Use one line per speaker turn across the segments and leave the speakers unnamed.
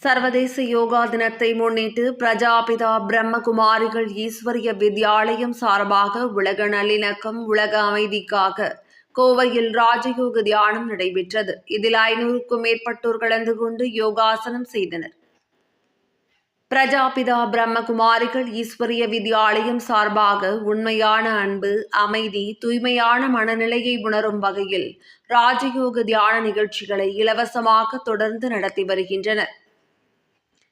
சர்வதேச யோகா தினத்தை முன்னிட்டு பிரஜாபிதா பிரம்மகுமாரிகள் ஈஸ்வரிய வித்யாலயம் சார்பாக உலக நல்லிணக்கம், உலக அமைதிக்காக கோவையில் ராஜயோக தியானம் நடைபெற்றது. இதில் 500க்கும் மேற்பட்டோர் கலந்து கொண்டு யோகாசனம் செய்தனர். பிரஜாபிதா பிரம்மகுமாரிகள் ஈஸ்வரிய வித்யாலயம் சார்பாக உண்மையான அன்பு, அமைதி, தூய்மையான மனநிலையை உணரும் வகையில் ராஜயோக தியான நிகழ்ச்சிகளை இலவசமாக தொடர்ந்து நடத்தி வருகின்றனர்.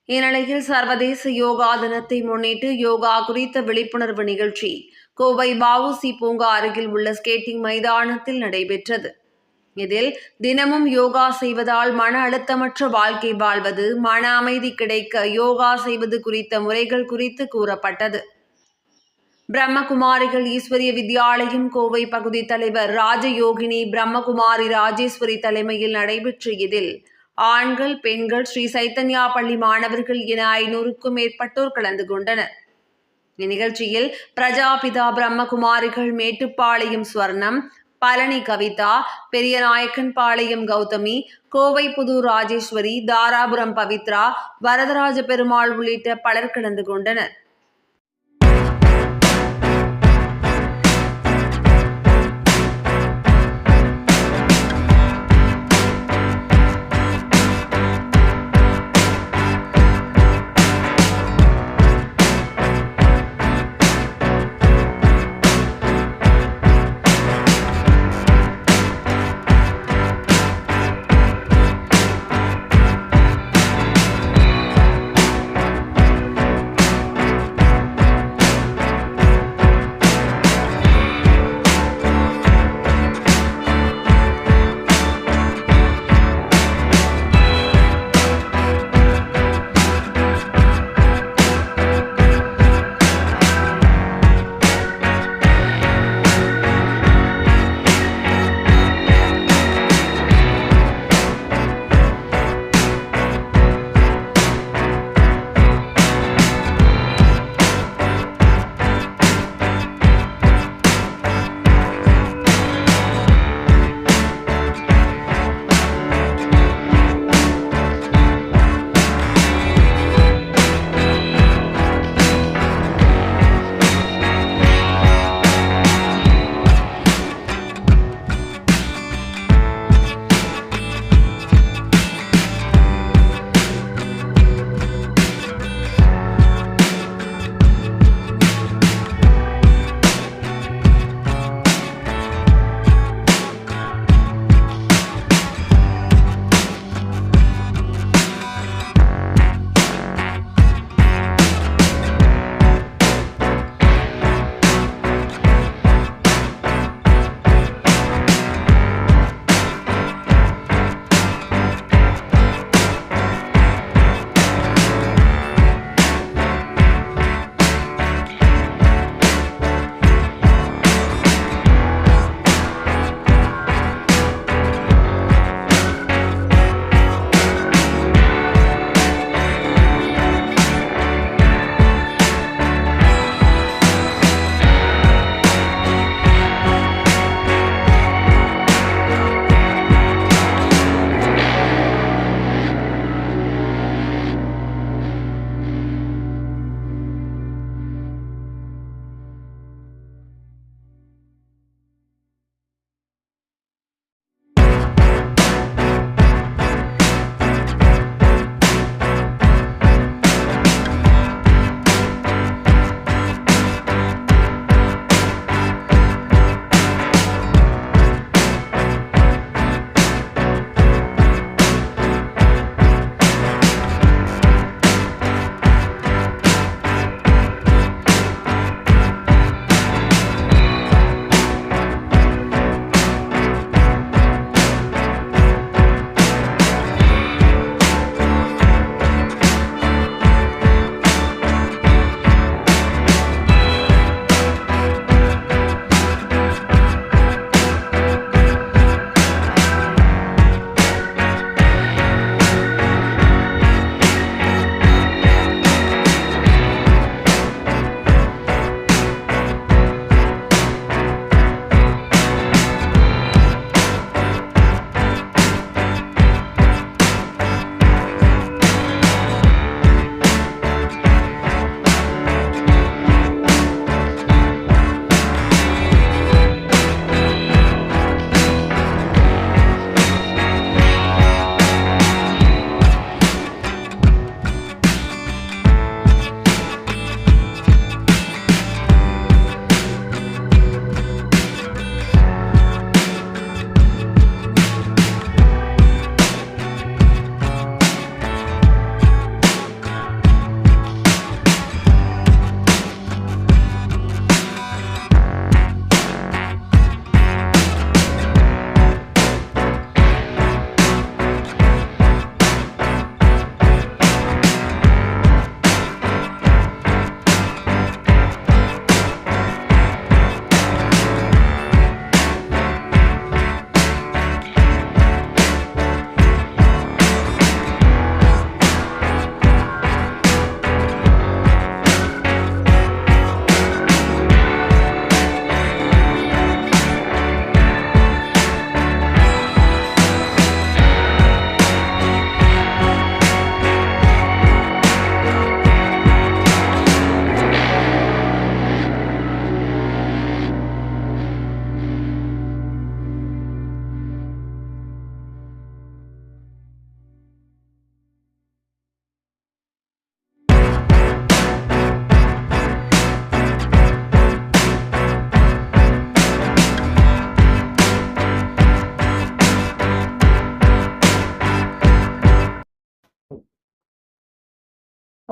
இந்நிலையில் சர்வதேச யோகா தினத்தை முன்னிட்டு யோகா குறித்த விழிப்புணர்வு நிகழ்ச்சி கோவை வ.உ.சி. பூங்கா அருகில் உள்ள ஸ்கேட்டிங் மைதானத்தில் நடைபெற்றது. இதில் தினமும் யோகா செய்வதால் மன அழுத்தமற்ற வாழ்க்கை வாழ்வது, மன அமைதி கிடைக்க யோகா செய்வது குறித்த முறைகள் குறித்து கூறப்பட்டது. பிரம்மகுமாரிகள் ஈஸ்வரிய வித்யாலயம் கோவை பகுதி தலைவர் ராஜயோகினி பிரம்மகுமாரி ராஜேஸ்வரி தலைமையில் நடைபெற்ற இதில் ஆண்கள், பெண்கள், ஸ்ரீ சைத்தன்யா பள்ளி மாணவர்கள் என 500க்கும் மேற்பட்டோர் கலந்து கொண்டனர். இந்நிகழ்ச்சியில் பிரஜாபிதா பிரம்மகுமாரிகள் மேட்டுப்பாளையம் ஸ்வர்ணம், பழனி கவிதா, பெரியநாயக்கன் பாளையம் கௌதமி, கோவை புதூர் ராஜேஸ்வரி, தாராபுரம் பவித்ரா, வரதராஜ பெருமாள் உள்ளிட்ட பலர் கலந்து கொண்டனர்.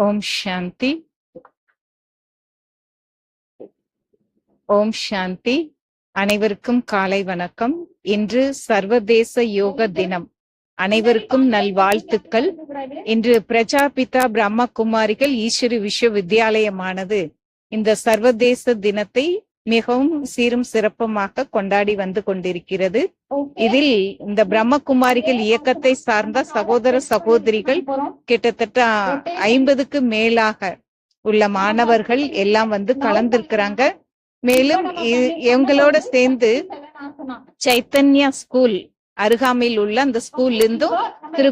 ஓம் சாந்தி. ஓம் சாந்தி. அனைவருக்கும் காலை வணக்கம். இன்று சர்வதேச யோக தினம். அனைவருக்கும் நல்வாழ்த்துக்கள். இன்று பிரஜாபிதா பிரம்மகுமாரிகள் ஈஸ்வரி விஸ்வவித்யாலயமானது இந்த சர்வதேச தினத்தை மிகவும் சீரும் சிறப்புமாக கொண்டாடி வந்து கொண்டிருக்கிறது. இதில் இந்த பிரம்மகுமாரிகள் இயக்கத்தை சார்ந்த சகோதர சகோதரிகள் கிட்டத்தட்ட 50க்கு மேலாக உள்ள மாணவர்கள் எல்லாம் வந்து கலந்திருக்கிறாங்க. மேலும் எங்களோட சேர்ந்து சைத்தன்யா ஸ்கூல் அருகாமையில் உள்ள அந்த ஸ்கூல்ல இருந்தும்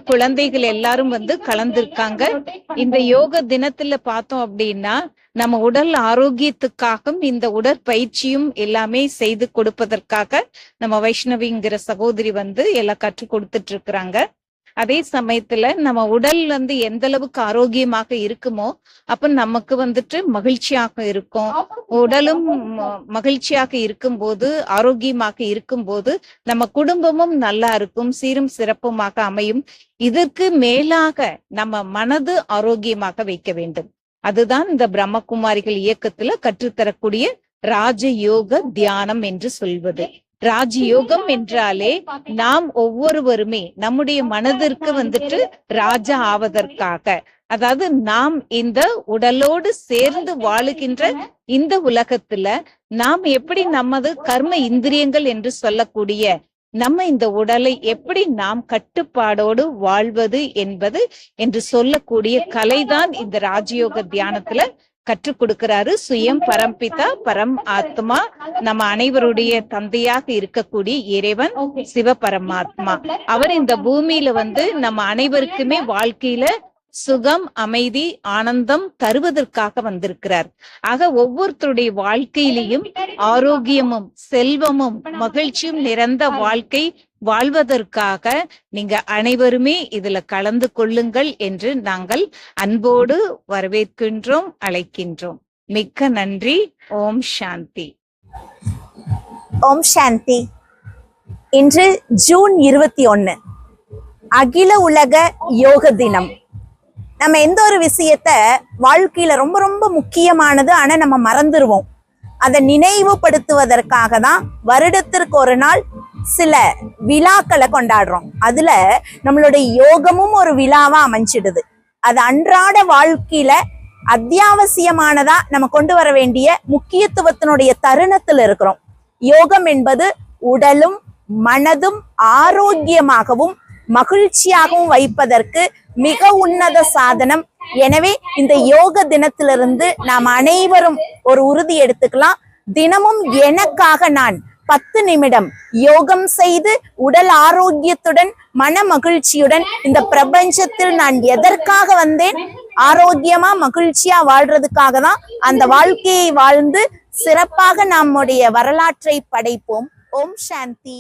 குழந்தைகள் எல்லாரும் வந்து கலந்திருக்காங்க. இந்த யோக தினத்துல பார்த்தோம் அப்படின்னா நம்ம உடல் ஆரோக்கியத்துக்காகவும் இந்த உடற்பயிற்சியும் எல்லாமே செய்து கொடுப்பதற்காக நம்ம வைஷ்ணவிங்கிற சகோதரி வந்து எல்லாம் கற்றுக் கொடுத்துட்டு இருக்கிறாங்க. அதே சமயத்துல நம்ம உடல் வந்து எந்த அளவுக்கு ஆரோக்கியமாக இருக்குமோ அப்ப நமக்கு வந்துட்டு மகிழ்ச்சியாக இருக்கும். உடலும் மகிழ்ச்சியாக இருக்கும் போது, ஆரோக்கியமாக இருக்கும் போது நம்ம குடும்பமும் நல்லா இருக்கும், சீரும் சிறப்புமாக அமையும். இதற்கு மேலாக நம்ம மனது ஆரோக்கியமாக வைக்க வேண்டும். அதுதான் இந்த பிரம்மகுமாரிகள் இயக்கத்துல கற்றுத்தரக்கூடிய ராஜயோக தியானம் என்று சொல்வது. ராஜயோகம் என்றாலே நாம் ஒவ்வொருவருமே நம்முடைய மனதிற்கு வந்துட்டு ராஜா ஆவதற்காக, அதாவது நாம் இந்த உடலோடு சேர்ந்து வாழுகின்ற இந்த உலகத்துல நாம் எப்படி நமது கர்ம இந்திரியங்கள் என்று சொல்லக்கூடிய நம்ம இந்த உடலை எப்படி நாம் கட்டுப்பாடோடு வாழ்வது என்பது என்று சொல்லக்கூடிய கலைதான் இந்த ராஜயோக தியானத்துல கற்றுக் கொடுக்கிறாரு சுயம் பரம்பிதா பரம் ஆத்மா, நம்ம அனைவருடைய தந்தையாக இருக்கக்கூடிய இறைவன் சிவ பரமாத்மா. அவர் இந்த பூமியில வந்து நம்ம அனைவருக்குமே வாழ்க்கையில சுகம், அமைதி, ஆனந்தம் தருவதற்காக வந்திருக்கிறார். ஆக ஒவ்வொருத்தருடைய வாழ்க்கையிலையும் ஆரோக்கியமும் செல்வமும் மகிழ்ச்சியும் நிறைந்த வாழ்க்கை வாழ்வதற்காக நீங்க அனைவருமே இதுல கலந்து கொள்ளுங்கள் என்று நாங்கள் அன்போடு வரவேற்கின்றோம், அழைக்கின்றோம். மிக்க நன்றி. ஓம் சாந்தி.
ஓம் சாந்தி. இன்று ஜூன் 21 அகில உலக யோக தினம். நம்ம எந்த ஒரு விஷயத்த வாழ்க்கையில ரொம்ப ரொம்ப முக்கியமானது ஆனா நம்ம மறந்துடுவோம். அதை நினைவுபடுத்துவதற்காக தான் வருடத்திற்கு ஒரு நாள் சில விழாக்களை கொண்டாடுறோம். அதுல நம்மளுடைய யோகமும் ஒரு விழாவா அமைஞ்சிடுது. அது அன்றாட வாழ்க்கையில அத்தியாவசியமானதா நம்ம கொண்டு வர வேண்டிய முக்கியத்துவத்தினுடைய தருணத்துல இருக்கிறோம். யோகம் என்பது உடலும் மனதும் ஆரோக்கியமாகவும் மகிழ்ச்சியாகவும் வைப்பதற்கு மிக உன்னத சாதனம். எனவே இந்த யோக தினத்திலிருந்து நாம் அனைவரும் ஒரு உறுதி எடுத்துக்கலாம். தினமும் எனக்காக நான் 10 நிமிடம் யோகம் செய்து உடல் ஆரோக்கியத்துடன் மன மகிழ்ச்சியுடன் இந்த பிரபஞ்சத்தில் நான் எதற்காக வந்தேன், ஆரோக்கியமா மகிழ்ச்சியா வாழ்றதுக்காக தான். அந்த வாழ்க்கையை வாழ்ந்து சிறப்பாக நம்முடைய வரலாற்றை படைப்போம். ஓம் சாந்தி.